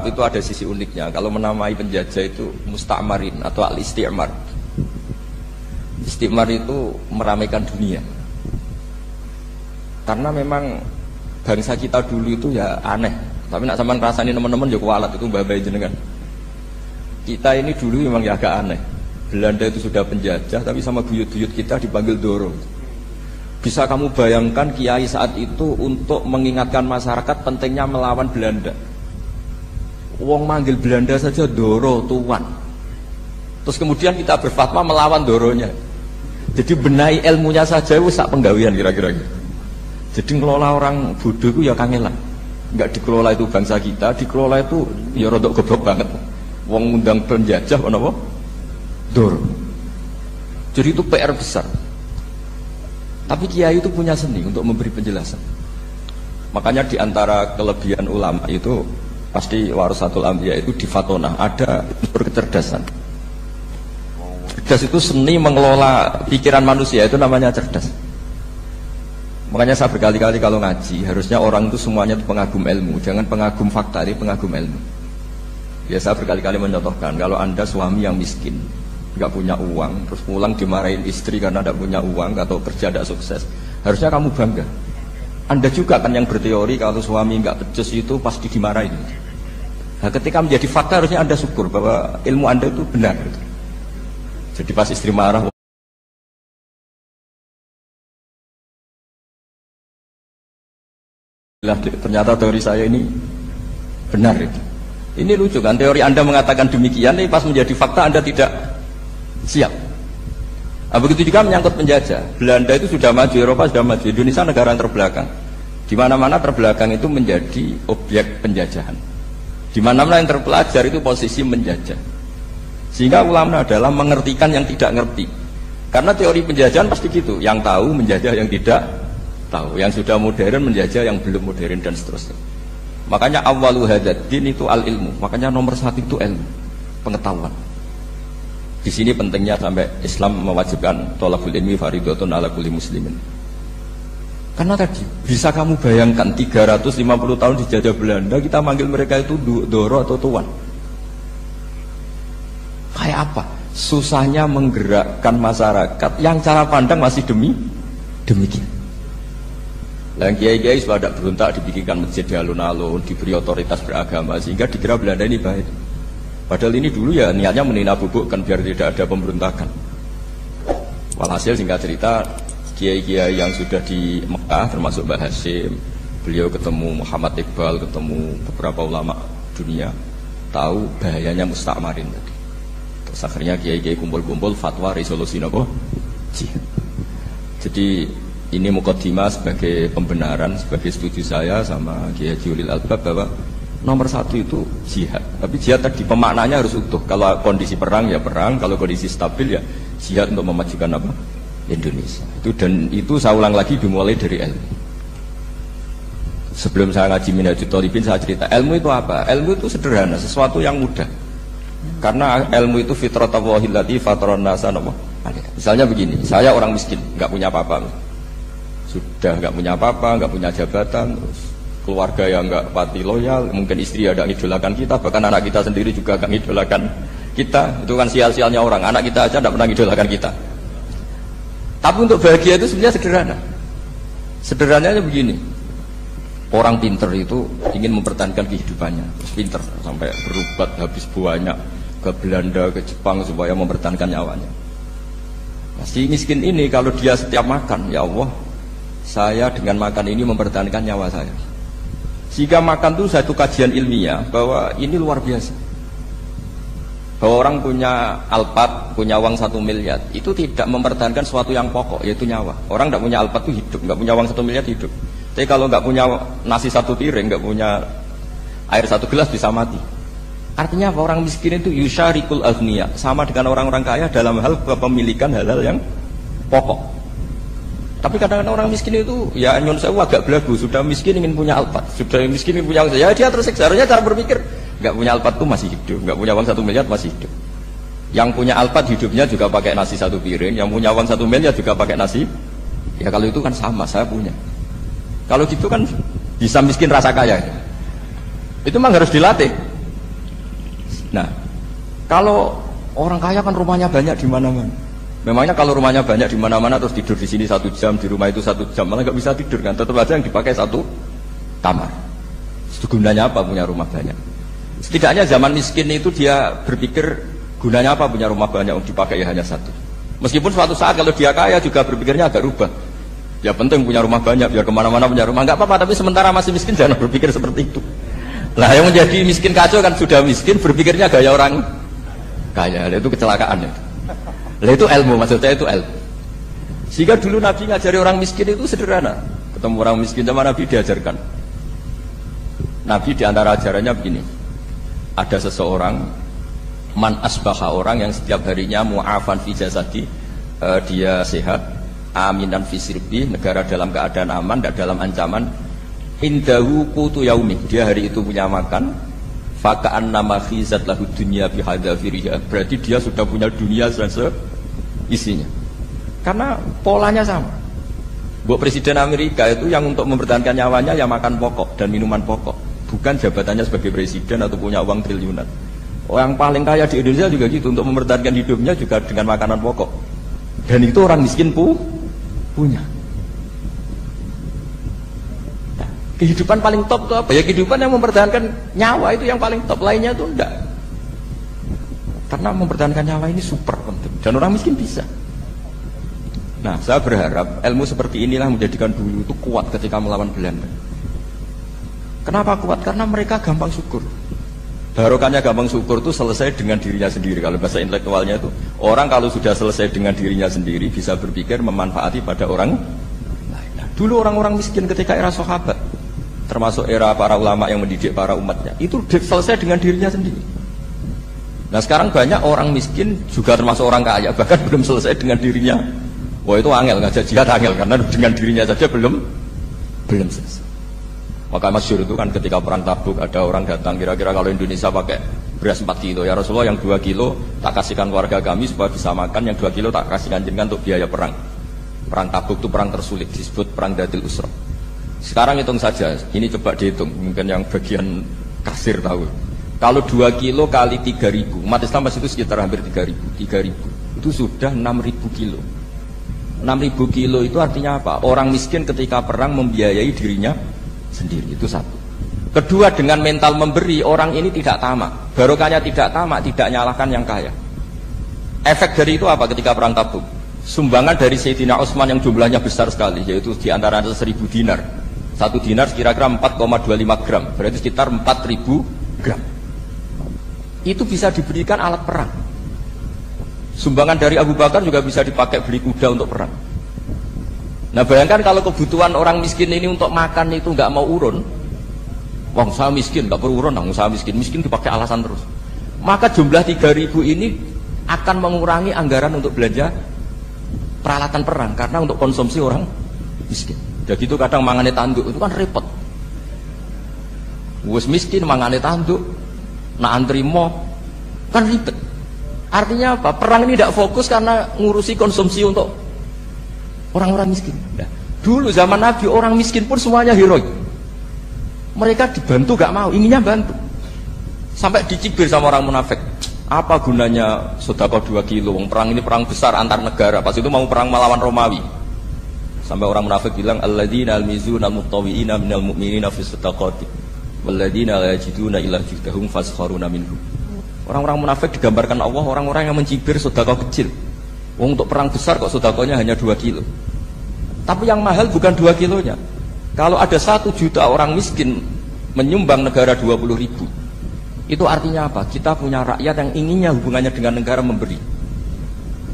Itu ada sisi uniknya. Kalau menamai penjajah itu musta'marin atau al-isti'mar. Isti'mar itu meramaikan dunia. Karena memang bangsa kita dulu itu ya aneh. Tapi nak sampean ngrasani teman-teman ya kualat itu mbah-mbah jenengan. Kita ini dulu memang ya agak aneh. Belanda itu sudah penjajah tapi sama buyut-buyut kita dipanggil Doro. Bisa kamu bayangkan kiai saat itu untuk mengingatkan masyarakat pentingnya melawan Belanda. Wong manggil Belanda saja Doro tuan. Terus kemudian kita berfatwa melawan Doronya. Jadi benahi ilmunya saja itu sak penggawean kira-kira. Jadi ngelola orang bodoh itu ya kangelan. Enggak dikelola itu bangsa kita, dikelola itu ya rodok goblok banget. Wong ngundang penjajah apa? Doro. Jadi itu PR besar. Tapi kiai itu punya seni untuk memberi penjelasan. Makanya di antara kelebihan ulama itu pasti warasatul anbiya itu di Fatona ada unsur kecerdasan. Cerdas itu seni mengelola pikiran manusia, itu namanya cerdas. Makanya saya berkali-kali kalau ngaji harusnya orang itu semuanya itu pengagum ilmu, jangan pengagum fakta, ini pengagum ilmu. Ya saya berkali-kali mencontohkan kalau Anda suami yang miskin, nggak punya uang, terus pulang dimarahin istri karena tidak punya uang atau kerja tidak sukses, harusnya kamu bangga. Anda juga kan yang berteori kalau suami nggak becus itu pasti dimarahin. Nah, ketika menjadi fakta harusnya Anda syukur bahwa ilmu Anda itu benar. Jadi pas istri marah, ternyata teori saya ini benar itu. Ini lucu kan, teori Anda mengatakan demikian, tapi pas menjadi fakta Anda tidak siap. Nah, begitu juga menyangkut penjajah. Belanda itu sudah maju, Eropa sudah maju, Indonesia negara yang terbelakang. Di mana-mana terbelakang itu menjadi objek penjajahan. Di mana-mana yang terpelajar itu posisi menjajah. Sehingga ulama adalah mengertikan yang tidak ngerti. Karena teori penjajahan pasti gitu, yang tahu menjajah yang tidak tahu, yang sudah modern menjajah yang belum modern dan seterusnya. Makanya awwalu hadzal din itu al-ilmu. Makanya nomor satu itu ilmu, pengetahuan. Di sini pentingnya sampai Islam mewajibkan thalabul ilmi fardhatun ala kulli muslimin. Karena tadi bisa kamu bayangkan 350 tahun dijajah Belanda, kita manggil mereka itu Doro atau tuan. Kayak apa? Susahnya menggerakkan masyarakat yang cara pandang masih demikian. Yang kiai-kiai sudah tidak berontak dibikinkan masjid di alun-alun, diberi otoritas beragama sehingga dikira Belanda ini baik. Padahal ini dulu ya niatnya menina bubukkan biar tidak ada pemberontakan. Walhasil singkat cerita, kiai-kiai yang sudah di Mekah termasuk Mbah Hasyim, beliau ketemu Muhammad Iqbal, ketemu beberapa ulama dunia, tahu bahayanya musta'marin tadi. Terus akhirnya kiai-kiai kumpul-kumpul fatwa resolusi nopo jihad. Jadi ini mukaddimah sebagai pembenaran, sebagai setuju saya sama Kiai Ulil Albab bahwa nomor satu itu jihad. Tapi jihad tadi pemaknanya harus utuh. Kalau kondisi perang ya perang, kalau kondisi stabil ya jihad untuk memajukan apa? Indonesia. Itu saya ulang lagi dimulai dari ilmu. Sebelum saya ngaji Minhajul Thalibin saya cerita ilmu itu apa? Ilmu itu sederhana, sesuatu yang mudah. Karena ilmu itu fitratallahi allati fataran nasa. Misalnya begini, saya orang miskin, nggak punya apa-apa. Sudah nggak punya apa-apa, nggak punya jabatan, terus keluarga yang nggak pati loyal, mungkin istri ada ngidolakan kita, bahkan anak kita sendiri juga nggak ngidolakan kita. Itu kan sial-sialnya orang, anak kita aja nggak pernah ngidolakan kita. Tapi untuk bahagia itu sebenarnya sederhana. Sederhananya begini, orang pinter itu ingin mempertahankan kehidupannya, terus pinter sampai berubat habis banyak ke Belanda, ke Jepang supaya mempertahankan nyawanya. Nah, si miskin ini kalau dia setiap makan, ya Allah, saya dengan makan ini mempertahankan nyawa saya. Jika makan itu satu kajian ilmiah bahwa ini luar biasa. Bahwa orang punya alpat, punya uang 1 miliar, itu tidak mempertahankan sesuatu yang pokok, yaitu nyawa. Orang tidak punya alpat itu hidup, nggak punya uang 1 miliar hidup. Tapi kalau nggak punya nasi 1 piring, nggak punya air 1 gelas bisa mati. Artinya apa? Orang miskin itu yusyarikul aghniya, sama dengan orang-orang kaya dalam hal kepemilikan hal-hal yang pokok. Tapi kadang-kadang orang miskin itu ya nyon sewu agak belagu, sudah miskin ingin punya alpat, sudah miskin ingin punya uang, ya dia tersiksa. Harusnya cara berpikir, nggak punya alpat itu masih hidup, nggak punya uang 1 miliar masih hidup. Yang punya alpat hidupnya juga pakai nasi 1 piring, yang punya uang 1 miliar juga pakai nasi. Ya kalau itu kan sama, saya punya. Kalau gitu kan bisa miskin rasa kaya. Itu memang harus dilatih. Nah, kalau orang kaya kan rumahnya banyak di mana-mana. Memangnya kalau rumahnya banyak di mana-mana terus tidur di sini 1 jam, di rumah itu 1 jam, malah nggak bisa tidur kan? Tetap aja yang dipakai 1 kamar. Itu gunanya apa punya rumah banyak? Setidaknya zaman miskin itu dia berpikir gunanya apa punya rumah banyak yang dipakai hanya 1. Meskipun suatu saat kalau dia kaya juga berpikirnya agak rubah. Ya penting punya rumah banyak biar kemana-mana punya rumah, nggak apa-apa. Tapi sementara masih miskin jangan berpikir seperti itu. Lah yang menjadi miskin kacau kan sudah miskin berpikirnya gaya orang kaya. Itu kecelakaan itu. Lah itu ilmu, maksudnya itu ilmu. Sehingga dulu Nabi ngajari orang miskin itu sederhana. Ketemu orang miskin sama Nabi diajarkan. Nabi diantara ajarannya begini. Ada seseorang man asbaha, orang yang setiap harinya mu'afan fi jasadi, dia sehat, aminan fi sirbi, negara dalam keadaan aman, tidak dalam ancaman. Indahu qutu yaumi, dia hari itu punya makan. Faka'an nama khizat lahu dunya bihadzafiriha, berarti dia sudah punya dunia isinya. Karena polanya sama. Buat Presiden Amerika itu yang untuk mempertahankan nyawanya ya makan pokok dan minuman pokok, bukan jabatannya sebagai presiden atau punya uang triliunan. Orang paling kaya di Indonesia juga gitu, untuk mempertahankan hidupnya juga dengan makanan pokok. Dan itu orang miskin punya. Nah, kehidupan paling top itu apa? Ya kehidupan yang mempertahankan nyawa itu yang paling top, lainnya itu enggak. Karena mempertahankan nyawa ini super penting dan orang miskin bisa. Nah, saya berharap ilmu seperti inilah menjadikan dulu itu kuat ketika melawan Belanda. Kenapa kuat? Karena mereka gampang syukur. Barokahnya gampang syukur itu selesai dengan dirinya sendiri. Kalau bahasa intelektualnya itu, orang kalau sudah selesai dengan dirinya sendiri bisa berpikir memanfaati pada orang lain. Nah, dulu orang-orang miskin ketika era sahabat, termasuk era para ulama yang mendidik para umatnya, itu selesai dengan dirinya sendiri. Nah sekarang banyak orang miskin juga termasuk orang kaya, bahkan belum selesai dengan dirinya. Wah itu angel, ngajak jihad angel, karena dengan dirinya saja belum selesai. Maka masyhur itu kan ketika perang Tabuk ada orang datang, kira-kira kalau Indonesia pakai beras 4 kilo, ya Rasulullah yang 2 kilo tak kasihkan keluarga kami supaya bisa makan, yang 2 kilo tak kasihkan jenengan untuk biaya perang. Perang Tabuk itu perang tersulit, disebut perang Dadil Usra. Sekarang hitung saja, ini coba dihitung, mungkin yang bagian kasir tahu. Kalau 2 kilo kali 3.000, umat Islam masih itu sekitar hampir 3.000, itu sudah 6.000 kilo. 6.000 kilo itu artinya apa? Orang miskin ketika perang membiayai dirinya sendiri, itu satu. Kedua, dengan mental memberi, orang ini tidak tamak. Barokahnya tidak tamak, tidak nyalahkan yang kaya. Efek dari itu apa ketika perang Tabuk? Sumbangan dari Sayyidina Utsman yang jumlahnya besar sekali, yaitu di antara 1.000 dinar. 1 dinar kira-kira 4,25 gram, berarti sekitar 4.000 gram. Itu bisa diberikan alat perang. Sumbangan dari Abu Bakar juga bisa dipakai beli kuda untuk perang. Nah bayangkan kalau kebutuhan orang miskin ini untuk makan itu nggak mau urun. Wong saya miskin, nggak perlu urun, saya miskin dipakai alasan terus. Maka jumlah 3.000 ini akan mengurangi anggaran untuk belanja peralatan perang, karena untuk konsumsi orang miskin. Jadi itu kadang mangane tanduk itu kan repot. Wes miskin mangane tanduk, nak antri mo kan ribet. Artinya apa? Perang ini tidak fokus karena ngurusi konsumsi untuk orang-orang miskin. Nah, dulu zaman Nabi orang miskin pun semuanya heroik. Mereka dibantu gak mau, inginnya bantu. Sampai dicibir sama orang munafik. Apa gunanya sedekah 2 kilo? Perang ini perang besar antar negara. Pas itu mau perang melawan Romawi. Sampai orang munafik bilang alladzina almizuna almuttawiina minal mu'minina fi sadaqati walladzina la yajiduna illa juhdahum faskharuna minhum. Orang-orang munafik digambarkan Allah orang-orang yang mencibir sedekah kecil. Wong untuk perang besar kok sedekahnya hanya 2 kilo. Tapi yang mahal bukan 2 kilonya. Kalau ada 1 juta orang miskin menyumbang negara 20.000, itu artinya apa? Kita punya rakyat yang inginnya hubungannya dengan negara memberi.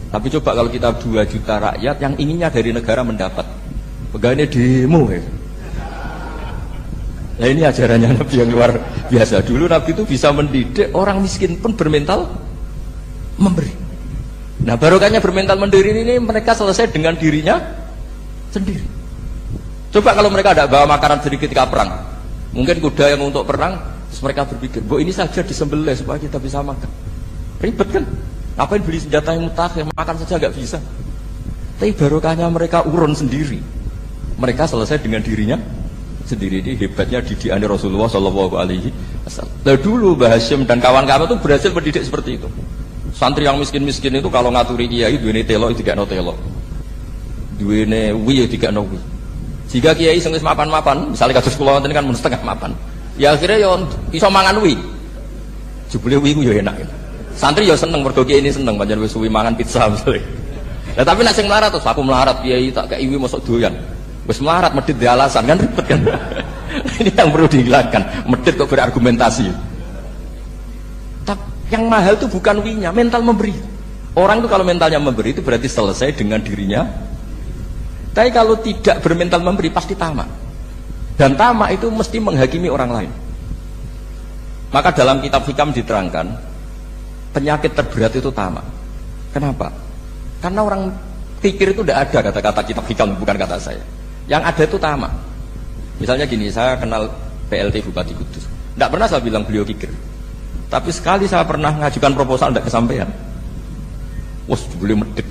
Tapi coba kalau kita 2 juta rakyat yang inginnya dari negara mendapat, pegawainya demo ya. Nah ini ajarannya Nabi yang luar biasa. Dulu Nabi itu bisa mendidik orang miskin pun bermental memberi. Nah barokahnya bermental mandiri ini mereka selesai dengan dirinya sendiri. Coba kalau mereka tidak bawa makanan sedikit ketika perang, mungkin kuda yang untuk perang, terus mereka berpikir, bu ini saja disembelih supaya kita bisa makan. Ribet kan? Ngapain beli senjata yang mutakhir, makan saja nggak bisa. Tapi barokahnya mereka urun sendiri. Mereka selesai dengan dirinya sendiri. Ini hebatnya didikan Rasulullah SAW. Nah dulu Mbah Hasyim dan kawan-kawan itu berhasil mendidik seperti itu. Santri yang miskin-miskin itu kalau ngaturi kiai duwene telo itu dikakno telo. Duwene wi dikakno wi. Jika kiai sing wis mapan-mapan, misalnya kados kula wonten kan mun setengah mapan. Ya akhirnya ya iso mangan wi. Jebule wi ku ya enak. Santri ya seneng mergo kiai ini seneng pancen wis suwi mangan pizza misalnya. Lah tapi nek sing melarat terus aku melarat kiai tak kei wi mosok doyan. Wis melarat medhit di alasan kan ribet kan. Ini yang perlu dihilangkan. Medhit kok berargumentasi. Yang mahal itu bukan winya, mental memberi. Orang itu kalau mentalnya memberi itu berarti selesai dengan dirinya. Tapi kalau tidak bermental memberi pasti tamak. Dan tamak itu mesti menghakimi orang lain. Maka dalam kitab hikam diterangkan penyakit terberat itu tamak. Kenapa? Karena orang pikir itu tidak ada kata-kata kitab hikam, bukan kata saya. Yang ada itu tamak. Misalnya gini, saya kenal PLT Bupati Kudus. Tidak pernah saya bilang beliau kikir. Tapi sekali saya pernah ngajukan proposal tidak kesampaian. Wah, boleh medit.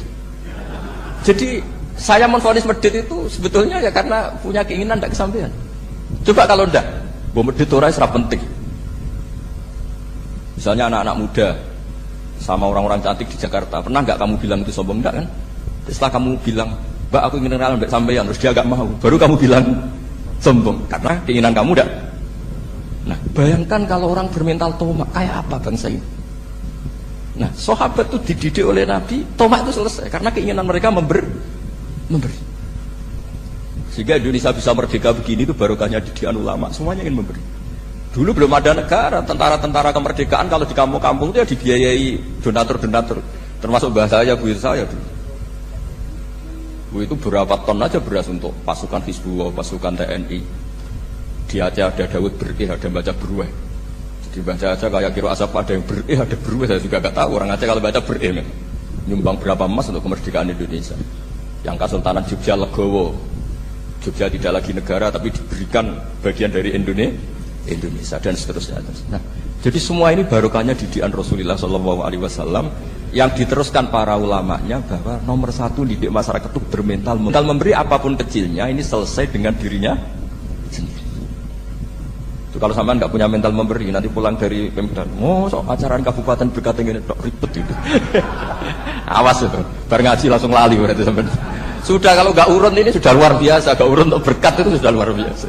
Jadi saya menvonis medit itu sebetulnya ya karena punya keinginan tidak kesampaian. Coba kalau tidak, bahwa medit orang serap penting. Misalnya anak-anak muda sama orang-orang cantik di Jakarta, pernah nggak kamu bilang itu sombong? Enggak kan? Setelah kamu bilang, Mbak aku ingin kenalan mbak sampean, terus dia nggak mau, baru kamu bilang sombong karena keinginan kamu tidak. Nah, bayangkan kalau orang bermental tomak, kayak apa bangsa ini? Nah, sahabat itu dididik oleh Nabi, tomak itu selesai, karena keinginan mereka memberi. Sehingga Indonesia bisa merdeka begini itu barokahnya didikan ulama, semuanya ingin memberi. Dulu belum ada negara, tentara-tentara kemerdekaan kalau di kampung-kampung itu ya dibiayai donatur-donatur, termasuk bahasa saya, bu saya dulu. Bu itu berapa ton aja beras untuk pasukan Hizbullah, pasukan TNI. Di Aceh ada Daud berih, ada baca berueh. Jadi baca aja kayak kira asap ada yang berih, ada berueh. Saya juga gak tahu orang Aceh kalau baca berih kan. Nyumbang berapa emas untuk kemerdekaan Indonesia. Yang Kesultanan Jogja Legowo, Jogja tidak lagi negara tapi diberikan bagian dari Indonesia dan seterusnya. Nah, jadi semua ini barokahnya didikan Rasulullah SAW yang diteruskan para ulamanya bahwa nomor satu didik masyarakat itu bermental memberi apapun kecilnya ini selesai dengan dirinya sendiri. Itu kalau sampean nggak punya mental memberi, nanti pulang dari Pemda, sok acaraan kabupaten berkata ini ribet itu. Awas itu, bar ngaji langsung lali berarti sampean. Sudah kalau nggak urun ini sudah luar biasa, nggak urun untuk berkat itu sudah luar biasa.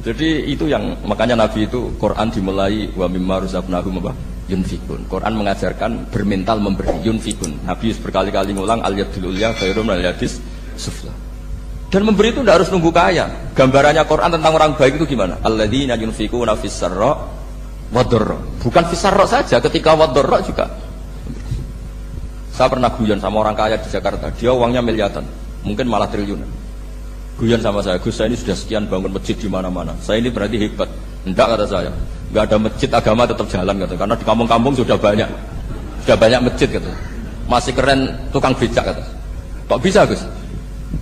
Jadi itu yang makanya Nabi itu Quran dimulai wa mimma razaqnahum yunfikun. Quran mengajarkan bermental memberi yunfikun. Nabi berkali-kali ngulang al yadul ulya khairum al yadis sufla. Dan memberi itu tidak harus nunggu kaya. Gambarannya Quran tentang orang baik itu gimana? Alladzina yunfikuna fis sarra wad dharra. Bukan fis sarra saja, ketika wad dharra juga. Saya pernah guyon sama orang kaya di Jakarta, dia uangnya miliaran, mungkin malah triliunan. Guyon sama saya, Gus saya ini sudah sekian bangun masjid di mana-mana. Saya ini berarti hebat. Enggak kata saya. Enggak ada masjid agama tetap jalan kata. Karena di kampung-kampung sudah banyak masjid kata. Masih keren tukang becak kata. Kok bisa Gus?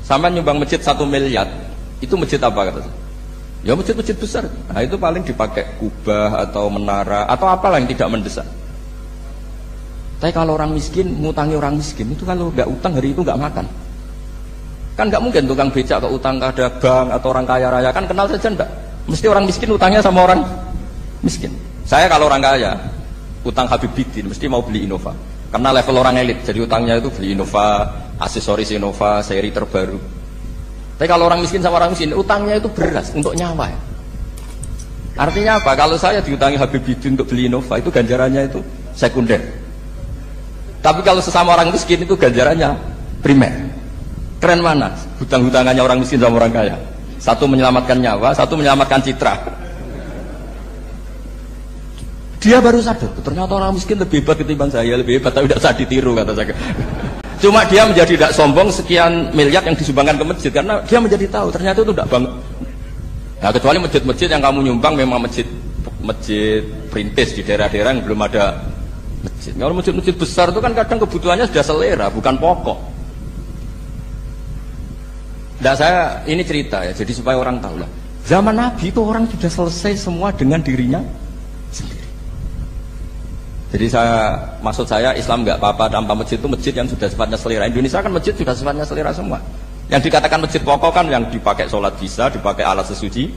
Sampai nyumbang masjid 1 miliar, itu masjid apa kata? Ya masjid-masjid besar. Nah itu paling dipakai kubah atau menara atau apalah yang tidak mendesak. Tapi kalau orang miskin, ngutangi orang miskin itu kalau nggak utang hari itu nggak makan. Kan nggak mungkin tukang becak ke utang ke bank atau orang kaya raya kan kenal saja enggak. Mesti orang miskin utangnya sama orang miskin. Saya kalau orang kaya utang Habib Bidin mesti mau beli Innova. Karena level orang elit, jadi utangnya itu beli Innova, aksesoris Innova, seri terbaru. Tapi kalau orang miskin sama orang miskin, utangnya itu beras untuk nyawa. Ya. Artinya apa? Kalau saya diutangi Habib Bidin untuk beli Innova, itu ganjarannya itu sekunder. Tapi kalau sesama orang miskin itu ganjarannya primer. Keren mana? Hutang-hutangannya orang miskin sama orang kaya. Satu menyelamatkan nyawa, satu menyelamatkan citra. Dia baru sadar, ternyata orang miskin lebih hebat ketimbang saya, lebih hebat tapi tidak usah ditiru kata saya. Cuma dia menjadi tidak sombong sekian miliar yang disumbangkan ke masjid karena dia menjadi tahu ternyata itu tidak banget. Nah kecuali masjid-masjid yang kamu nyumbang memang masjid perintis di daerah-daerah yang belum ada masjid. Kalau masjid-masjid besar itu kan kadang kebutuhannya sudah selera, bukan pokok. Nah saya ini cerita ya, jadi supaya orang tahu lah. Zaman Nabi itu orang sudah selesai semua dengan dirinya sendiri. Jadi maksud saya Islam nggak apa-apa tanpa masjid itu masjid yang sudah sifatnya selera. Indonesia kan masjid sudah sifatnya selera semua. Yang dikatakan masjid pokok kan yang dipakai sholat bisa, dipakai alat sesuci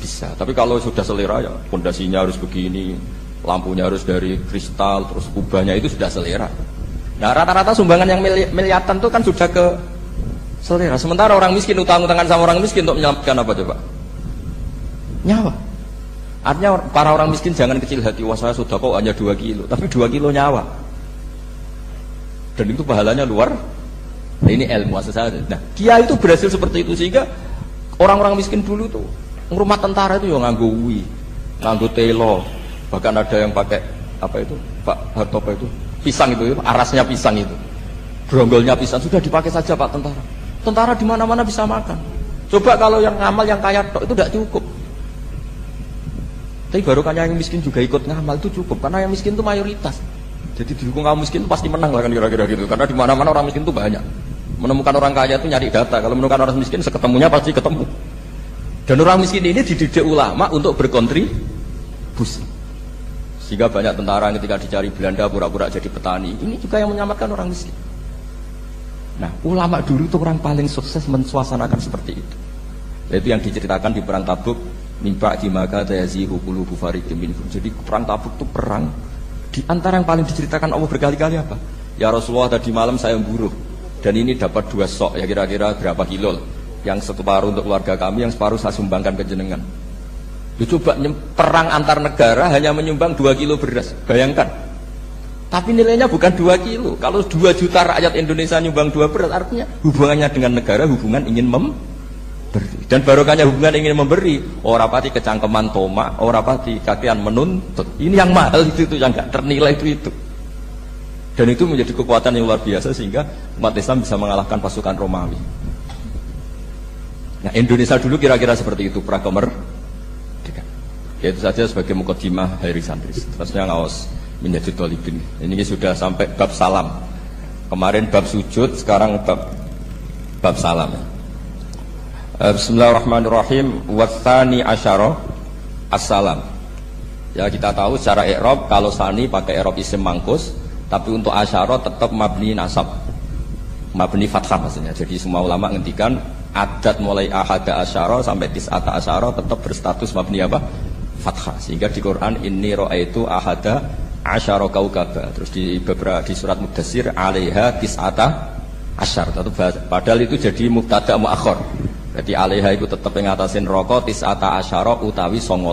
Bisa. Tapi kalau sudah selera ya pondasinya harus begini, lampunya harus dari kristal, terus kubahnya itu sudah selera. Nah rata-rata sumbangan yang miliatan itu kan sudah ke selera. Sementara orang miskin utang-utangan sama orang miskin untuk menyelamatkan apa coba? Nyawa. Artinya para orang miskin jangan kecil hati. Wah saya sudah kok hanya 2 kilo, tapi 2 kilo nyawa. Dan itu pahalanya luar. Nah, ini ilmu asal. Nah Kia itu berhasil seperti itu sehingga orang-orang miskin dulu tuh rumah tentara itu ya nganggo ui, nganggo telo, bahkan ada yang pakai apa itu Pak Hartopo itu pisang itu, arasnya pisang itu, gronggolnya pisang sudah dipakai saja Pak tentara. Tentara di mana-mana bisa makan. Coba kalau yang ngamal yang kaya tok itu tidak cukup. Tapi barokahnya yang miskin juga ikut ngamal itu cukup karena yang miskin itu mayoritas. Jadi didukung kaum miskin itu pasti menang lah kan kira-kira gitu. Karena di mana-mana orang miskin itu banyak. Menemukan orang kaya itu nyari data. Kalau menemukan orang miskin seketemunya pasti ketemu. Dan orang miskin ini dididik ulama untuk berkontribusi. Sehingga banyak tentara ketika dicari Belanda pura-pura jadi petani. Ini juga yang menyelamatkan orang miskin. Nah, ulama dulu itu orang paling sukses mensuasanakan seperti itu. Itu yang diceritakan di perang Tabuk. Mimpa di maka tayazihu qulubu fariqin minhum. Jadi perang Tabuk itu perang di antara yang paling diceritakan Allah berkali-kali apa? Ya Rasulullah tadi malam saya buruh dan ini dapat 2 sok ya kira-kira berapa kilo? Yang separuh untuk keluarga kami, yang separuh saya sumbangkan ke jenengan. Coba perang antar negara hanya menyumbang 2 kilo beras. Bayangkan. Tapi nilainya bukan 2 kilo. Kalau 2 juta rakyat Indonesia nyumbang 2 beras, artinya hubungannya dengan negara hubungan ingin memberi. Dan barokahnya hubungan ingin memberi, ora pati kecangkeman tomak, ora pati kakean menuntut. Ini yang mahal itu yang enggak ternilai itu. Dan itu menjadi kekuatan yang luar biasa sehingga umat Islam bisa mengalahkan pasukan Romawi. Nah, Indonesia dulu kira-kira seperti itu prakemer. Ya, itu saja sebagai mukadimah Hairi Santris. Terusnya ngaos Minhajul Thalibin. Ini sudah sampai bab salam. Kemarin bab sujud, sekarang bab salam. Bismillahirrahmanirrahim. Watsani asyara assalam. Ya kita tahu secara i'rab kalau sani pakai i'rab isim mangkus, tapi untuk asyara tetap mabni nasab, mabni fathah maksudnya. Jadi semua ulama ngendikan adat mulai ahada asyara sampai tis'ata asyara tetap berstatus mabni apa? Fathah. Sehingga di Quran inni ra'aitu ahada asyara kaukaba. Terus di beberapa di surat Mudatsir 'alaiha tis'ata asyar. Padahal itu jadi mubtada muakhir. Jadi alaiha itu tetap ngatasin rokok tis'ata asyara utawi 19.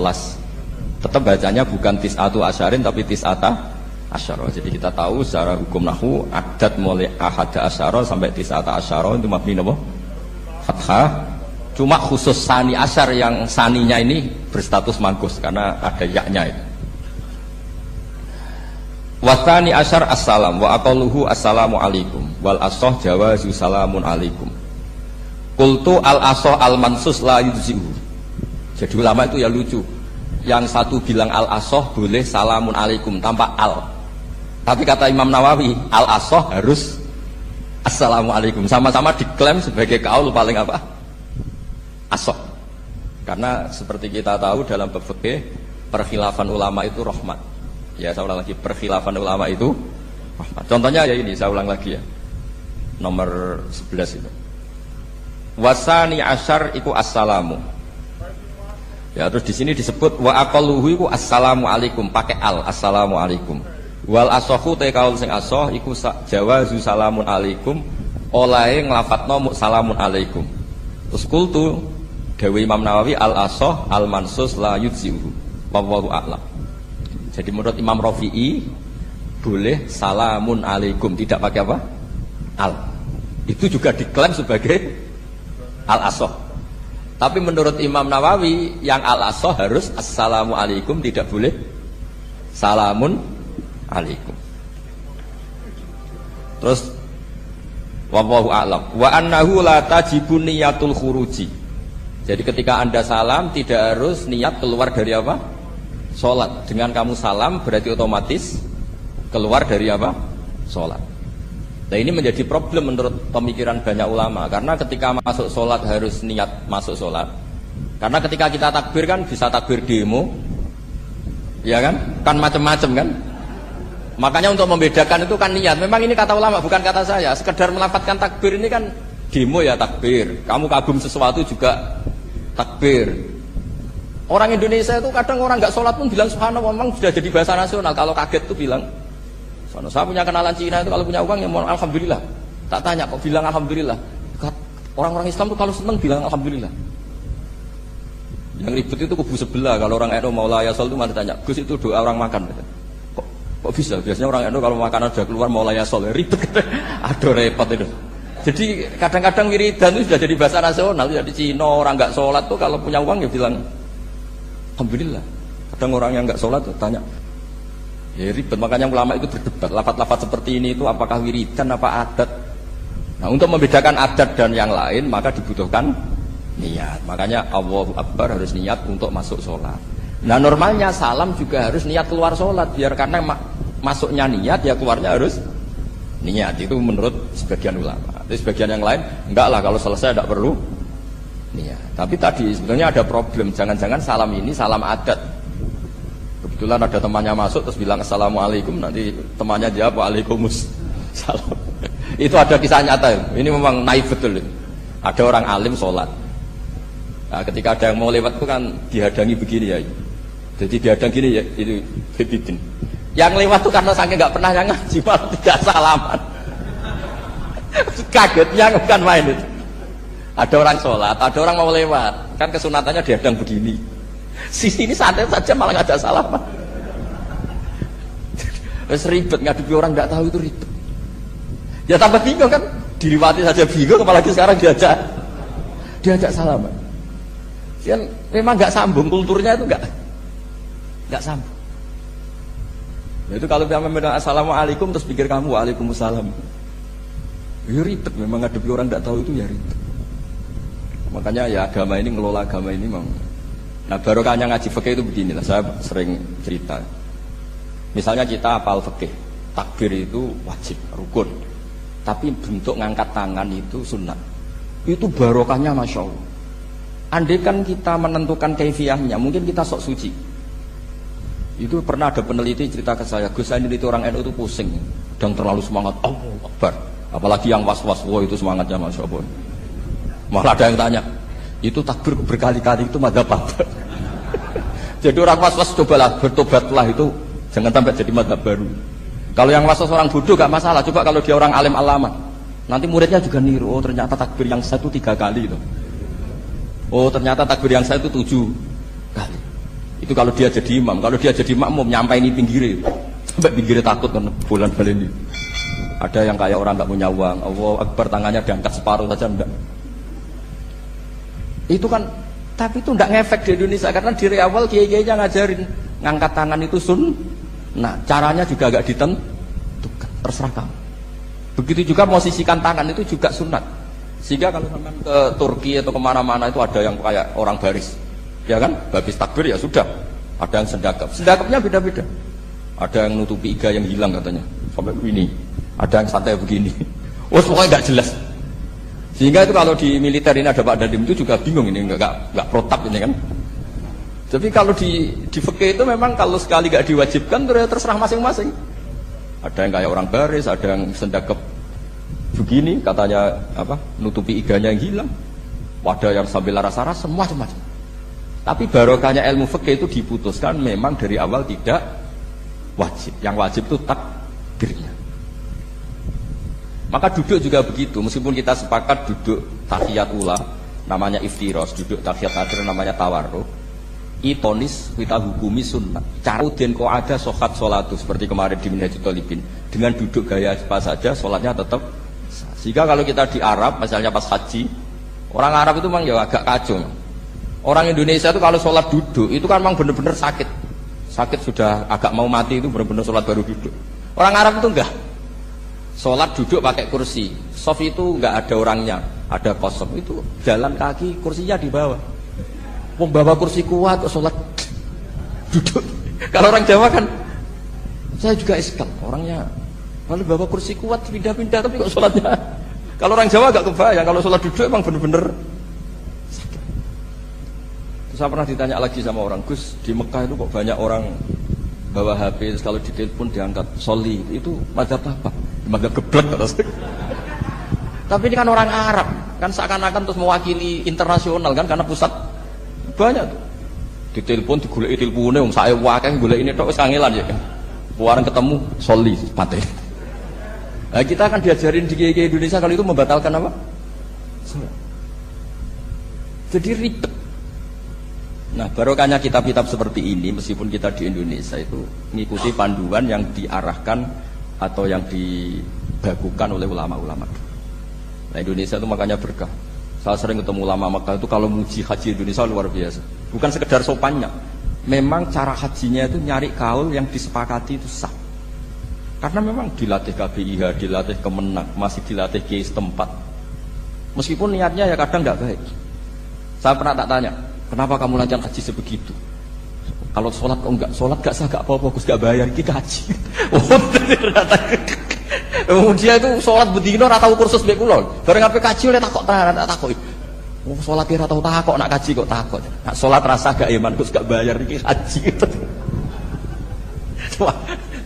Tetap bacanya bukan tis'atu asyarin tapi tis'ata asyara. Jadi kita tahu secara hukum nahwu adat mulai ahada asyara sampai tis'ata asyara itu mabni napa? Fathah. Cuma khusus sani asyar yang saninya ini berstatus mangkus karena ada yaknya itu. Wasani asyar assalam wa aqalluhu assalamu alaikum wal asoh jawazu salamun alaikum. Kultu al-asoh al-mansus la yudzi'u. Jadi ulama itu ya lucu. Yang satu bilang al-asoh boleh salamun alaikum tanpa al. Tapi kata Imam Nawawi, al-asoh harus assalamu alaikum. Sama-sama diklaim sebagai kaul paling apa? Asoh. Karena seperti kita tahu dalam bab fikih, perkhilafan ulama itu rahmat. Ya saya ulang lagi, perkhilafan ulama itu rahmat. Contohnya ya ini, saya ulang lagi ya. Nomor 11 itu. Wasani asyar iku assalamu. Ya terus di sini disebut wa aqalluhu iku assalamu alaikum pakai al assalamu alaikum. Wal asohu te kaul sing asoh iku jawazu salamun alaikum olahe nglafatno salamun alaikum. Terus kultu dewe Imam Nawawi al asoh al mansus la yujzi'u. Wallahu a'lam. Jadi menurut Imam Rafi'i boleh salamun alaikum tidak pakai apa? Al. Itu juga diklaim sebagai al-asoh. Tapi menurut Imam Nawawi yang al-asoh harus assalamu alaikum, tidak boleh salamun alaikum. Terus wallahu a'lam wa annahu la tajibu niyatul khuruji. Jadi ketika Anda salam tidak harus niat keluar dari apa? Salat. Dengan kamu salam berarti otomatis keluar dari apa? Salat. Nah ini menjadi problem menurut pemikiran banyak ulama. Karena ketika masuk sholat harus niat masuk sholat. Karena ketika kita takbir kan bisa takbir demo, ya kan? Kan macam-macam kan? Makanya untuk membedakan itu kan niat. Memang ini kata ulama bukan kata saya. Sekedar melafadzkan takbir ini kan demo ya takbir. Kamu kagum sesuatu juga takbir. Orang Indonesia itu kadang orang nggak sholat pun bilang subhanallah, memang sudah jadi bahasa nasional. Kalau kaget tuh bilang, saya punya kenalan Cina itu kalau punya uang ya mohon alhamdulillah. Tak tanya kok bilang alhamdulillah. Orang-orang Islam tuh kalau seneng bilang alhamdulillah. Yang ribet itu kubu sebelah. Kalau orang NU mau layasol itu malah tanya, Gus itu doa orang makan. Kok bisa? Biasanya orang NU kalau makanan sudah keluar mau layasol ya ribet. Aduh repot itu. Jadi kadang-kadang wiridan itu sudah jadi bahasa nasional. Jadi Cina orang nggak sholat tuh kalau punya uang ya bilang alhamdulillah. Kadang orang yang nggak sholat tuh tanya, ya ribet. Makanya ulama itu berdebat. Lafaz-lafaz seperti ini itu apakah wiridan apa adat? Nah untuk membedakan adat dan yang lain maka dibutuhkan niat. Makanya Allahu Akbar harus niat untuk masuk sholat. Nah normalnya salam juga harus niat keluar sholat. Biar karena masuknya niat ya keluarnya harus niat. Itu menurut sebagian ulama. Tapi sebagian yang lain enggak lah, kalau selesai tidak perlu niat. Tapi tadi sebenarnya ada problem. Jangan-jangan salam ini salam adat. Kebetulan ada temannya masuk terus bilang assalamualaikum, nanti temannya jawab waalaikumsalam. Itu ada kisah nyata. Ini memang naif betul. Ada orang alim sholat. Nah, ketika ada yang mau lewat itu kan dihadangi begini ya. Jadi dihadang gini ya, itu Habibin. Yang lewat itu karena saking nggak pernah yang ngaji malah tidak salaman. Kagetnya bukan main itu. Ada orang sholat, ada orang mau lewat, kan kesunatannya dihadang begini. Sisi ini santai saja malah nggak ada salaman. Terus ribet, ngadepi orang nggak tahu itu ribet. Ya tambah bingung kan, diriwati saja bingung, apalagi sekarang diajak salaman. Kan memang nggak sambung, kulturnya itu nggak sambung. Itu kalau memang bilang assalamualaikum terus pikir kamu waalaikumsalam. Ya ribet, memang ngadepi orang nggak tahu itu ya ribet. Makanya ya agama ini, ngelola agama ini memang. Nah barokahnya ngaji fikih itu beginilah, saya sering cerita. Misalnya kita hafal fikih, takbir itu wajib, rukun. Tapi bentuk ngangkat tangan itu sunnah. Itu barokahnya Masya Allah. Andai kan kita menentukan kaifiyahnya, mungkin kita sok suci. Itu pernah ada peneliti cerita ke saya, Gus saya itu orang NU itu pusing dan terlalu semangat, Allahu Akbar. Apalagi yang was-was, wah itu semangatnya Masya Allah. Malah ada yang tanya, itu takbir berkali-kali itu madhab apa? Jadi orang was-was cobalah bertobatlah, itu jangan sampai jadi madhab baru. Kalau yang was-was orang bodoh gak masalah, coba kalau dia orang alim alamat, nanti muridnya juga niru, oh ternyata takbir yang satu 3 kali itu. Oh ternyata takbir yang saya itu 7 kali. Itu kalau dia jadi imam. Kalau dia jadi makmum nyampai ini pinggir, sampai pinggirnya takut kan bulan ini. Ada yang kayak orang nggak punya uang, Allahu Akbar tangannya diangkat separuh saja enggak. Itu kan, tapi itu enggak ngefek di Indonesia karena dari awal kiai-kiainya ngajarin ngangkat tangan itu nah caranya juga agak ditentukan, terserah kamu. Begitu juga posisikan tangan itu juga sunat. Sehingga kalau sampai ke Turki atau kemana-mana itu ada yang kayak orang baris, ya kan? Habis takbir ya sudah. Ada yang sendakapnya beda-beda. Ada yang nutupi iga yang hilang katanya, sampai ini. Ada yang santai begini. Oh pokoknya nggak jelas. Sehingga itu kalau di militer ini ada Pak Dandim itu juga bingung ini nggak protap ini kan. Tapi kalau di fikih itu memang kalau sekali nggak diwajibkan terserah masing-masing. Ada yang kayak orang baris, ada yang sendakap begini katanya apa nutupi iganya yang hilang. Ada yang sambil laras-laras semua macam-macam. Tapi barokahnya ilmu fikih itu diputuskan memang dari awal tidak wajib. Yang wajib itu takbirnya. Maka duduk juga begitu, meskipun kita sepakat duduk tahiyat ula namanya iftiros, duduk tahiyat akhir namanya tawarruk. Itonis kita hukumi sunnah. Cara den kok ada sohat solatu seperti kemarin di Minhajul Thalibin. Dengan duduk gaya apa saja, sholatnya tetap. Sehingga kalau kita di Arab, misalnya pas haji, orang Arab itu memang ya agak kacau. Orang Indonesia itu kalau sholat duduk itu kan memang benar-benar sakit. Sakit sudah agak mau mati itu benar-benar sholat baru duduk. Orang Arab itu enggak. Sholat duduk pakai kursi, sof itu nggak ada orangnya, ada kosong itu jalan kaki kursinya di bawah. Membawa kursi kuat, sholat duduk. Kalau orang Jawa kan, saya juga iskal orangnya, kalau bawa kursi kuat pindah-pindah tapi kok sholatnya. Kalau orang Jawa agak kebayang, kalau sholat duduk emang bener-bener sakit. Terus saya pernah ditanya lagi sama orang, Gus di Mekah itu kok banyak orang bawa HP, terus kalau ditelepon diangkat soli, itu mazhab apa? Mazhab geblek terus. Tapi ini kan orang Arab, kan seakan-akan terus mewakili internasional kan karena pusat banyak tuh. Ditelepon digoleki telepone wong sae wae golek ini tok wis kangelan ya. Puareng ketemu soli mati. Nah, kita akan diajarin di Indonesia kalau itu membatalkan apa? Salat. Jadi ribet. Nah, barokahnya kitab-kitab seperti ini meskipun kita di Indonesia itu mengikuti panduan yang diarahkan atau yang dibagukan oleh ulama-ulama. Nah, Indonesia itu makanya berkah. Saya sering ketemu ulama Makkah itu kalau muji haji Indonesia luar biasa. Bukan sekedar sopannya. Memang cara hajinya itu nyari kaul yang disepakati itu sah. Karena memang dilatih KBIH, dilatih Kemenak, masih dilatih kiai setempat. Meskipun niatnya ya kadang nggak baik. Saya pernah tak tanya, kenapa kamu lancar haji sebegitu? Kalau sholat kok enggak? Sholat gak sah, gak apa-apa, Gus gak bayar, ini haji. Dia itu sholat bedino, ratau kursus baik kulon. Bareng apa kaji oleh takut takut. Sholat kira tahu takut, nak kaji kok takut. Nak sholat rasa gak iman, Gus gak bayar, ini haji.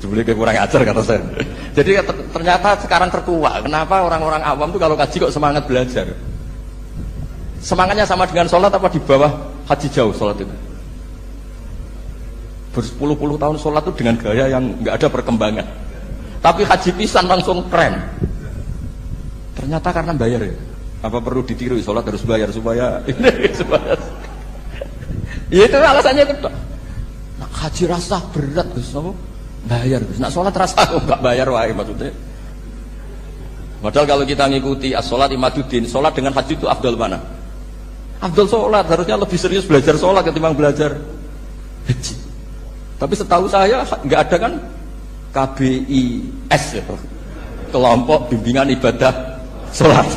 Sebenarnya kurang ajar kata saya. Jadi ternyata sekarang terkuak. Kenapa orang-orang awam tuh kalau kaji kok semangat belajar? Semangatnya sama dengan sholat apa di bawah haji jauh sholat itu? Berpuluh-puluh tahun sholat itu dengan gaya yang nggak ada perkembangan. Tapi haji pisan langsung keren. Ternyata karena bayar ya. Apa perlu ditiru sholat harus bayar supaya ini supaya. Ya itu alasannya itu. Nah, haji rasa berat Gus, bayar Gus. Nak sholat rasa kok nggak bayar wae maksudnya. Padahal kalau kita ngikuti as-sholat imaduddin, sholat dengan haji itu afdal mana? Afdal sholat, harusnya lebih serius belajar sholat ketimbang belajar haji. Tapi setahu saya nggak ada kan KBIS ya, kelompok bimbingan ibadah sholat.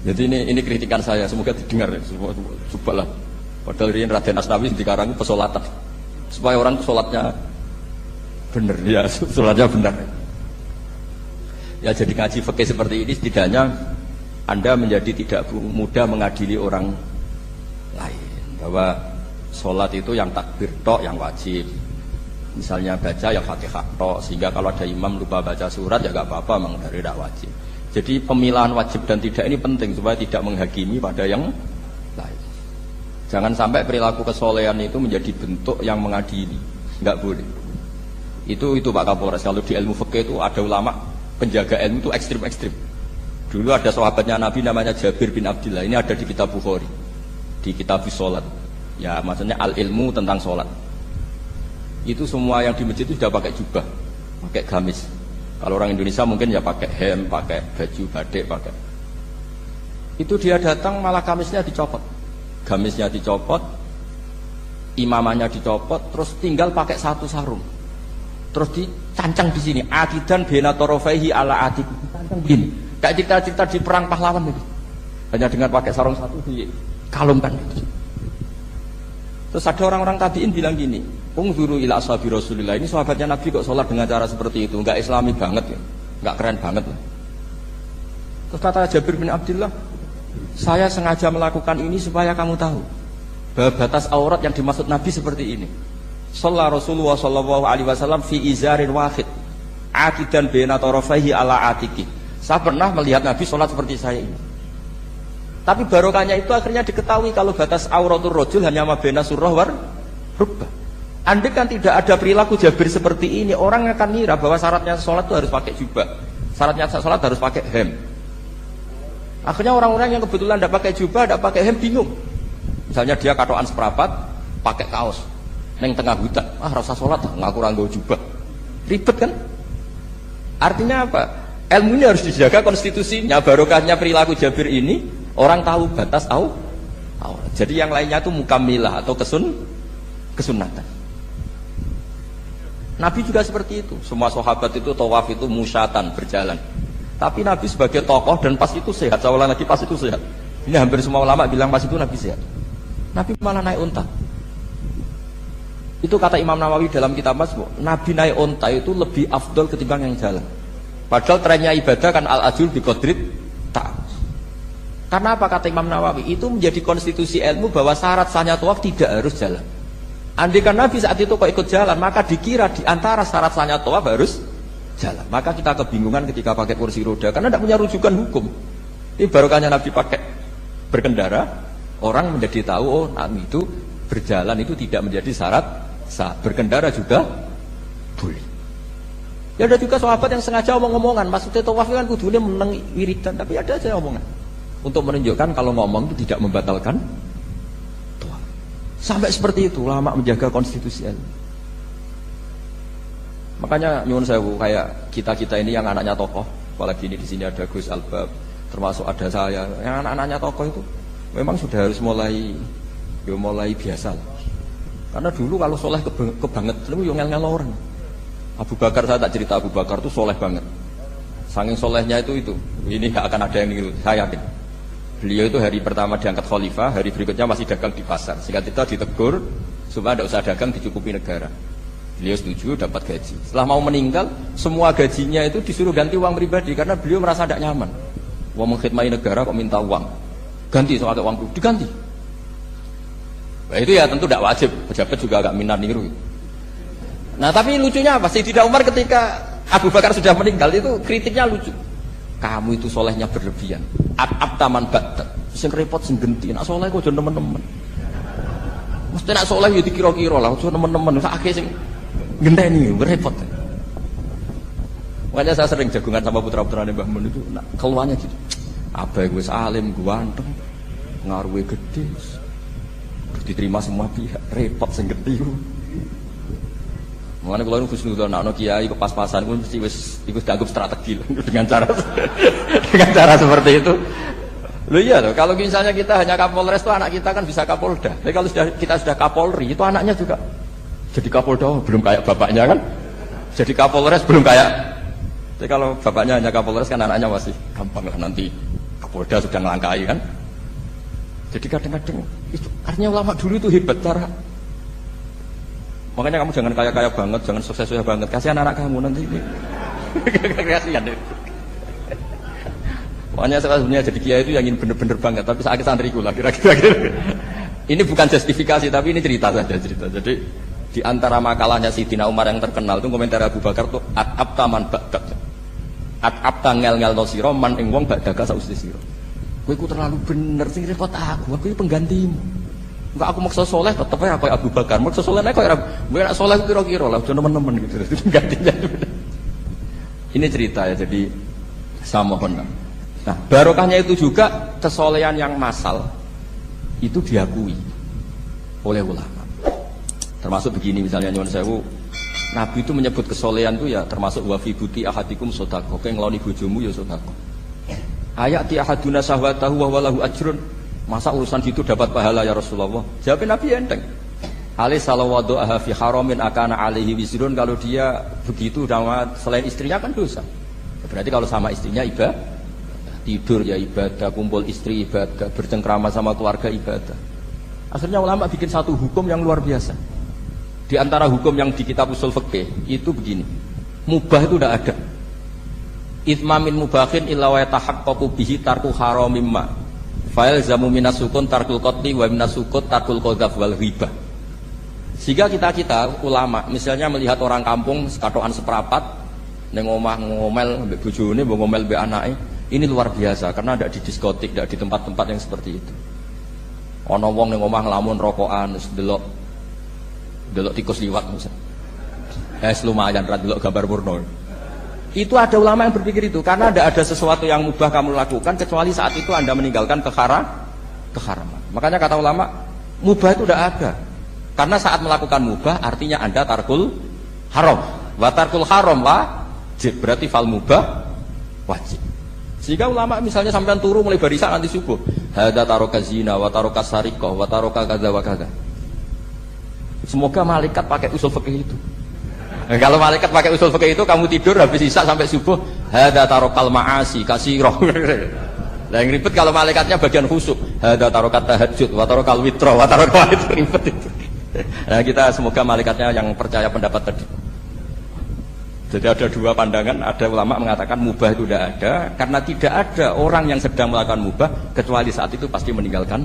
Jadi ini kritikan saya, semoga didengar ya, cobalah. Padahal ini Raden Asnawi dikarang pesolatan supaya orang sholatnya benar ya, sholatnya benar. Ya jadi ngaji fikih seperti ini setidaknya Anda menjadi tidak mudah mengadili orang lain bahwa sholat itu yang takbir tok yang wajib. Misalnya baca ya Fatihah tok, sehingga kalau ada imam lupa baca surat ya gak apa-apa, memang dari tidak wajib. Jadi pemilahan wajib dan tidak ini penting supaya tidak menghakimi pada yang lain. Jangan sampai perilaku kesolehan itu menjadi bentuk yang mengadili, nggak boleh. Itu Pak Kapolres. Kalau di ilmu fikih itu ada ulama penjaga ilmu itu ekstrim-ekstrim. Dulu ada sahabatnya Nabi namanya Jabir bin Abdillah. Ini ada di kitab Bukhari, di kitab sholat. Ya maksudnya al-ilmu tentang sholat. Itu semua yang di masjid itu sudah pakai jubah, pakai gamis. Kalau orang Indonesia mungkin ya pakai hem, pakai baju batik, pakai. Itu dia datang malah gamisnya dicopot, gamisnya dicopot, imamannya dicopot, terus tinggal pakai satu sarung. Terus dicancang di sini, akidan bena torofaihi ala atik, dicancang begini. Kayak cerita-cerita di perang pahlawan itu. Hanya dengan pakai sarung satu dikalungkan. Terus ada orang-orang tabiin bilang gini, "Ungzuru ila ashabi Rasulillah." Ini sahabatnya Nabi kok sholat dengan cara seperti itu, enggak islami banget ya. Enggak keren banget ya. Terus kata Jabir bin Abdillah, "Saya sengaja melakukan ini supaya kamu tahu bahwa batas aurat yang dimaksud Nabi seperti ini. Shalla Rasulullah sallallahu alaihi wasallam fi izarin wahid, akidan baina tarafaihi ala atiki." Saya pernah melihat Nabi sholat seperti saya ini. Tapi barokahnya itu akhirnya diketahui kalau batas auratul rajul hanya mabena surah war rubah. Andai kan tidak ada perilaku Jabir seperti ini, orang akan ngira bahwa syaratnya sholat itu harus pakai jubah, syaratnya sholat harus pakai hem. Akhirnya orang-orang yang kebetulan tidak pakai jubah, tidak pakai hem bingung. Misalnya dia katoan seperapat, pakai kaos, neng tengah hutan, rasa sholat, ngaku ranggo jubah, ribet kan? Artinya apa? Ilmu ini harus dijaga konstitusinya, barokahnya perilaku Jabir ini, orang tahu batas aurat. Jadi yang lainnya itu mukamilah atau kesunatan. Nabi juga seperti itu. Semua sahabat itu tawaf itu musyatan, berjalan. Tapi Nabi sebagai tokoh dan pas itu sehat. Saya ulang lagi, pas itu sehat. Ini hampir semua ulama bilang pas itu Nabi sehat. Nabi malah naik unta. Itu kata Imam Nawawi dalam kitab Masbu', Nabi naik unta itu lebih afdol ketimbang yang jalan. Padahal trennya ibadah kan al-ajul bi qadrit tak. Karena apa kata Imam Nawawi? Itu menjadi konstitusi ilmu bahwa syarat sahnya tawaf tidak harus jalan. Andai kan Nabi saat itu kok ikut jalan, maka dikira di antara syarat sahnya tawaf harus jalan. Maka kita kebingungan ketika pakai kursi roda karena tidak punya rujukan hukum. Ini barokahnya Nabi pakai berkendara, Orang menjadi tahu, oh itu berjalan itu tidak menjadi syarat sah. Berkendara juga boleh. Ya ada juga sahabat yang sengaja omong-omongan, maksudnya tawaf kan kudunya meneng wiridan, tapi ada aja omongan untuk menunjukkan kalau ngomong itu tidak membatalkan tawaf. Sampai seperti itu ulama menjaga konstitusi ilmu. Makanya nyuwun sewu kayak kita ini yang anaknya tokoh, apalagi ini di sini ada Gus Albab, termasuk ada saya, yang anak-anaknya tokoh itu memang sudah harus mulai biasa lah. Karena dulu kalau soleh kebanget itu ngel-ngel orang. Abu Bakar, saya tak cerita Abu Bakar itu soleh banget. Saking solehnya itu ini gak akan ada yang niru, saya yakin. Beliau itu hari pertama diangkat khalifah, hari berikutnya masih dagang di pasar. Sehingga kita ditegur supaya tidak usah dagang, dicukupi negara. Beliau setuju, dapat gaji. Setelah mau meninggal, semua gajinya itu disuruh ganti uang pribadi karena beliau merasa tidak nyaman. Uang mengkhidmati negara kok minta uang, ganti soal uang pribadi, diganti. Nah, itu ya tentu tidak wajib, pejabat juga agak minat niru. Nah tapi lucunya apa? Sayyidina Umar ketika Abu Bakar sudah meninggal itu kritiknya lucu. Kamu itu solehnya berlebihan. Ab taman badat. Sing repot sing genti. Nak soleh kok jangan teman-teman. Mesti nak soleh ya dikira-kira lah. Jangan teman-teman. Sakit sing genteni repot. Makanya saya sering jagungan sama putra-putrane Mbah Mun itu. Nak keluarnya gitu. Abai gue alim, gue anteng, ngaruhnya gede. Terus diterima semua pihak. Repot sing genti. Mengenai kalau khusnudon, anak kiai kepas-pasan pun mesti ikut dianggap strategi dengan cara seperti itu. Loh iya loh, kalau misalnya kita hanya Kapolres itu anak kita kan bisa Kapolda. Tapi kalau kita sudah Kapolri itu anaknya juga jadi Kapolda, belum kayak bapaknya kan. Jadi Kapolres belum kayak. Jadi kalau bapaknya hanya Kapolres kan anaknya masih gampang lah, nanti Kapolda sudah ngelangkai kan. Jadi kadang-kadang itu artinya ulama dulu itu hebat cara. Makanya kamu jangan kaya-kaya banget, jangan sukses-sukses banget. Kasihan anak kamu nanti ini. Kasihan deh. Makanya sebenarnya jadi kiai itu yang ingin bener-bener banget, tapi sakit santriku lah kira-kira. Ini bukan justifikasi, tapi ini cerita saja cerita. Jadi di antara makalahnya Sayyidina Umar yang terkenal itu komentar Abu Bakar tuh at-abta man ba'dak. At-abta ngel-ngel no sira man ing wong ba'daka sausti sira. Kowe iku terlalu bener sing repot aku iki penggantimu. Enggak aku maksa soleh tetep aja kayak Abu Bakar. Maksa soleh nek kayak gue nak soleh kira-kira lah teman-teman gitu. Gantinya. Ini cerita ya, jadi samohon. Nah, barokahnya itu juga kesolehan yang massal itu diakui oleh ulama. Termasuk begini misalnya nyuwun sewu, Nabi itu menyebut kesolehan itu ya termasuk wa fi buti ahadikum sedekah. Kowe ngloni bojomu ya sedekah. Ayat ti ahaduna sahwatahu wa walahu ajrun. Masa urusan itu dapat pahala ya Rasulullah? Jawabnya Nabi enteng. Ali salawatu aha fi haramin akana alaihi wisrun. Kalau dia begitu sama selain istrinya kan dosa. Berarti kalau sama istrinya ibadah, tidur ya ibadah, kumpul istri ibadah, bercengkrama sama keluarga ibadah. Akhirnya ulama bikin satu hukum yang luar biasa. Di antara hukum yang di kitab usul fikih itu begini. Mubah itu tidak ada. Itsmamin mubahin illa wa yatahaqqaqu bihi tarku haramim ma. Fa'il zamu minas sukun tarkul qatli wa minas sukut tarkul qadzaf wal ghibah. Sehingga kita ulama misalnya melihat orang kampung sekatokan seperapat ning omah ngomel mbek bojone, mbok ngomel mbek anake, ini luar biasa karena tidak di diskotik, tidak di tempat-tempat yang seperti itu. Ana wong ning omah nglamun rokokan terus delok tikus liwat misalnya. Lumayan ra delok gambar porno. Itu ada ulama yang berpikir itu karena tidak ada sesuatu yang mubah kamu lakukan kecuali saat itu Anda meninggalkan keharaman. Makanya kata ulama mubah itu tidak ada karena saat melakukan mubah artinya Anda tarkul haram. Wa tarkul haram wajib, berarti fal mubah wajib. Sehingga ulama misalnya sampean turu mulai barisan nanti subuh, hadza taraka zina wa taraka sariqah wa taraka kadza wa kadza. Semoga malaikat pakai usul fikih itu. Nah, kalau malaikat pakai usul fikih itu kamu tidur habis isya sampai subuh hadza tarakal ma'asi kasirah. Lah yang ribet kalau malaikatnya bagian khusuk hadza tarakat tahajud wa tarakal witra wa tarakal itu ribet itu. Nah, kita semoga malaikatnya yang percaya pendapat tadi. Jadi ada dua pandangan, ada ulama mengatakan mubah itu tidak ada karena tidak ada orang yang sedang melakukan mubah kecuali saat itu pasti meninggalkan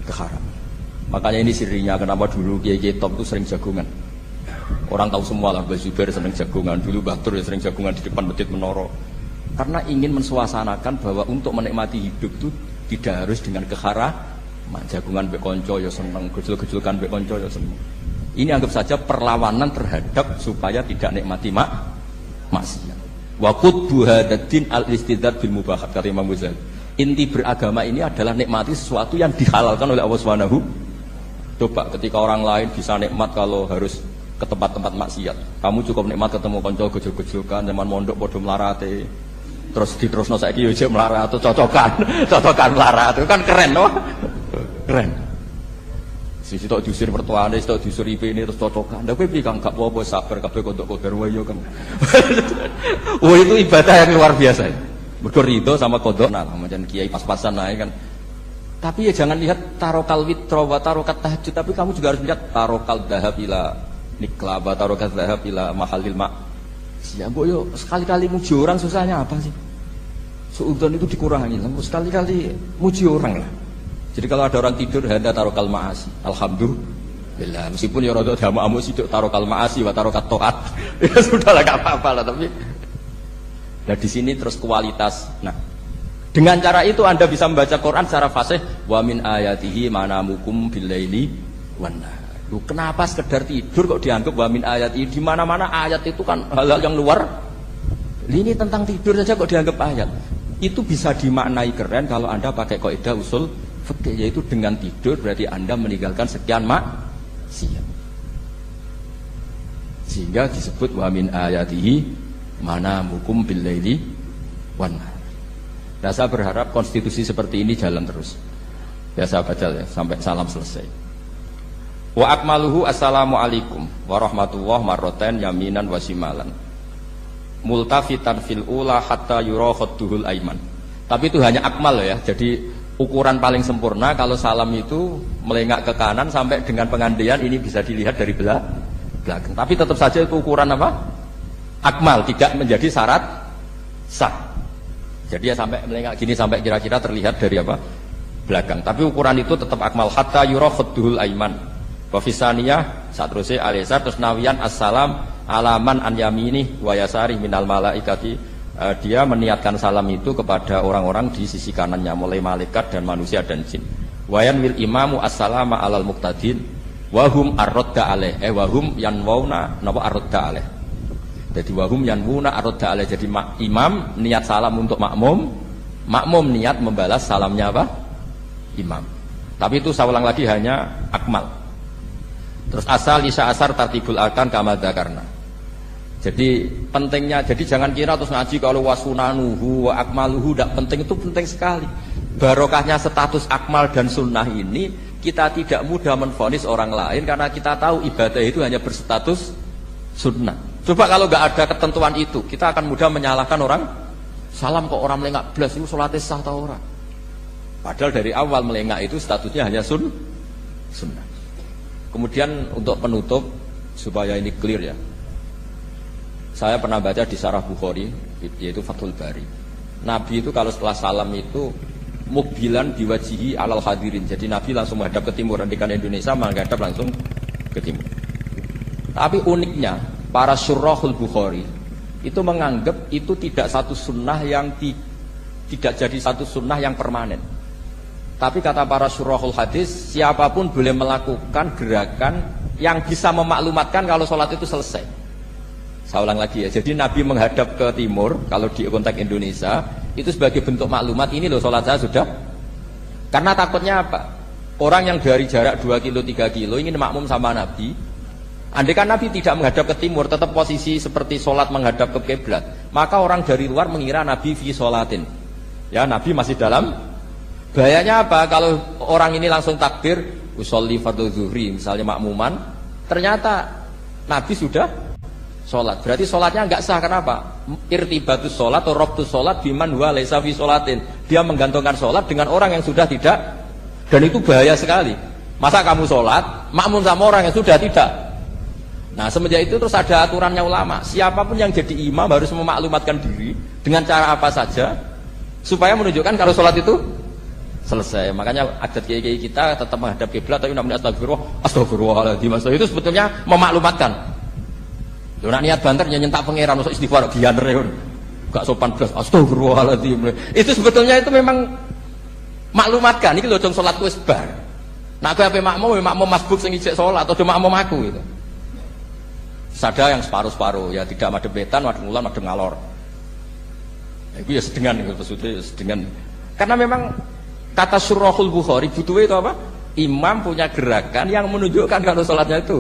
keharaman. Makanya ini sirinya kenapa dulu kiai-kiai top itu sering jagungan. Orang tahu semua lah, Mbah Zubair seneng jagungan, dulu Mbah Tur sering jagungan di depan Masjid Menara. Karena ingin mensuasanakan bahwa untuk menikmati hidup itu tidak harus dengan Jagungan mbek kanca ya seneng, gejul-gejulkan mbek kanca ya seneng. Ini anggap saja perlawanan terhadap supaya tidak nikmati maksiat. Wa qutbu hadaddin al-istidad bil mubahat kata Imam Ghazali. Inti beragama ini adalah nikmati sesuatu yang dihalalkan oleh Allah Subhanahu. Coba ketika orang lain bisa nikmat kalau harus ke tempat-tempat maksiat. Kamu cukup nikmat ketemu kanca gejul-gejulkan zaman mondok padha mlarate. Terus diterusno saiki yo jek melarat atau cocokan melarat itu kan keren loh. Keren. Sisi tok diusir mertuane, tok diusir IP-ne terus cocokan. Lah kowe piye Kang gak apa-apa sabar kabeh kodok-kodar wae yo kan. Oh itu ibadah yang luar biasa. Mergo ridho sama kodok nah macam kiai pas-pasan naik kan. Tapi ya jangan lihat tarokal witro wa tarokat tahajud, tapi kamu juga harus lihat tarokal dhahab ila nikla wa tarokat dhahab ila mahalil ma'. Ya mbok yo sekali-kali muji orang susahnya apa sih? Suudzon itu dikurangi, sekali-kali muji orang lah. Jadi kalau ada orang tidur handa tarokal ma'asi, alhamdulillah. Meskipun ya rada damu sidik tarokal ma'asi wa tarokat toat, ya sudah lah gak apa-apa lah. Tapi nah di sini terus kualitas. Nah dengan cara itu Anda bisa membaca Quran secara fasih. Wa min ayatihi manamukum billaili wan nahar. Kenapa sekedar tidur kok dianggap wa min ayatihi? Di mana-mana ayat itu kan hal-hal yang luar. Ini tentang tidur saja kok dianggap ayat. Itu bisa dimaknai keren kalau Anda pakai kaidah usul fikih, yaitu dengan tidur berarti Anda meninggalkan sekian maksiat. Sehingga disebut wa min ayatihi manamukum billaili wan nahar. Nah, saya berharap konstitusi seperti ini jalan terus. Ya saya baca ya sampai salam selesai. Wa akmaluhu assalamualaikum warahmatullahi marroten yaminan wasimalan. Multafitan fil ula hatta yura khadduhul aiman. Tapi itu hanya akmal ya. Jadi ukuran paling sempurna kalau salam itu melengak ke kanan sampai dengan pengandian ini bisa dilihat dari belakang. Tapi tetap saja itu ukuran apa? Akmal, tidak menjadi syarat sah. Jadi ya sampai melengak gini sampai kira-kira terlihat dari apa? Belakang. Tapi ukuran itu tetap akmal hatta yura khadduhul aiman. Wa fisaniyah satruse alisa terus nawiyan assalam alaman an yamini wa yasari minal malaikati. Dia meniatkan salam itu kepada orang-orang di sisi kanannya mulai malaikat dan manusia dan jin. Wayan wil imamu assalama alal muqtadin wa hum arradda alaih wa hum yanwauna napa arradda alaih. Jadi wahum yanwuna arradda alaih. Jadi imam niat salam untuk makmum, makmum niat membalas salamnya apa? Imam. Tapi itu saya ulang lagi hanya akmal. Terus asal isya asar tartibul arkan kama dzakarna. Jadi pentingnya, jadi jangan kira terus ngaji kalau wasunanuhu wa akmaluhu tidak penting, itu penting sekali. Barokahnya status akmal dan sunnah ini kita tidak mudah menvonis orang lain karena kita tahu ibadah itu hanya berstatus sunnah. Coba kalau nggak ada ketentuan itu, kita akan mudah menyalahkan orang. Salam kok orang melengak blas itu sholatnya sah atau orang? Padahal dari awal melengak itu statusnya hanya sunnah. Kemudian untuk penutup supaya ini clear ya. Saya pernah baca di Syarah Bukhari yaitu Fathul Bari. Nabi itu kalau setelah salam itu mukbilan biwajihi alal hadirin. Jadi Nabi langsung menghadap ke timur, nantikan Indonesia menghadap langsung ke timur. Tapi uniknya para syurahul Bukhari itu menganggap itu tidak satu sunnah yang tidak jadi satu sunnah yang permanen. Tapi kata para syurahul hadis, siapapun boleh melakukan gerakan yang bisa memaklumatkan kalau sholat itu selesai. Saya ulang lagi ya, jadi Nabi menghadap ke timur kalau di konteks Indonesia itu sebagai bentuk maklumat, ini loh sholat saya sudah. Karena takutnya apa? Orang yang dari jarak 2 kilo 3 kilo ingin makmum sama Nabi. Andai kan Nabi tidak menghadap ke timur, tetap posisi seperti sholat menghadap ke kiblat, maka orang dari luar mengira Nabi fi sholatin. Ya, Nabi masih dalam. Bahayanya apa? Kalau orang ini langsung takbir usolli fardhu zuhri misalnya makmuman, ternyata Nabi sudah sholat. Berarti sholatnya enggak sah. Kenapa? Irtibatus sholat atau robtus sholat biman huwa laisa fi sholatin. Dia menggantungkan sholat dengan orang yang sudah tidak. Dan itu bahaya sekali. Masa kamu sholat makmum sama orang yang sudah tidak. Nah semenjak itu terus ada aturannya ulama, siapapun yang jadi imam harus memaklumatkan diri dengan cara apa saja supaya menunjukkan kalau sholat itu selesai. Makanya adat kiai-kiai kita tetap menghadap kiblat tapi namanya astagfirullahaladzim. Itu sebetulnya memaklumatkan. Loh, nak niat banter nyentak pangeran usah istighfar gianer ya. Gak sopan belas astagfirullahaladzim. Itu sebetulnya itu memang maklumatkan iki lho cung salat wis bar. Nak kowe ape makmum masbuk sing ijek salat atau makmum aku gitu. Ada yang separuh-separuh ya tidak madhep wetan, madhep kulon, madhep ngalor. Ya, itu ya sedengan gitu maksudnya sedengan. Karena memang kata Surahul Bukhari butuhnya itu apa? Imam punya gerakan yang menunjukkan kalau sholatnya itu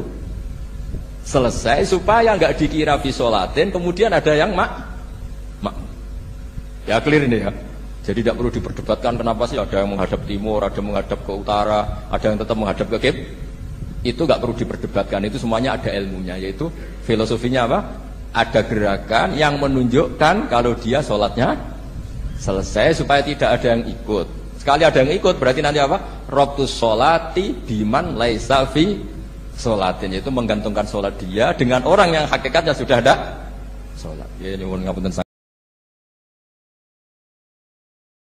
selesai supaya nggak dikira fi sholatin kemudian ada yang ya clear ini ya. Jadi tidak perlu diperdebatkan kenapa sih ada yang menghadap timur, ada yang menghadap ke utara, ada yang tetap menghadap ke kiblat. Itu nggak perlu diperdebatkan, itu semuanya ada ilmunya, yaitu filosofinya apa? Ada gerakan yang menunjukkan kalau dia sholatnya selesai supaya tidak ada yang ikut. Sekali ada yang ikut berarti nanti apa? Robtus sholati biman laisa fi sholatin, yaitu menggantungkan sholat dia dengan orang yang hakikatnya sudah ada sholat. Ya nyuwun ngapunten sangat.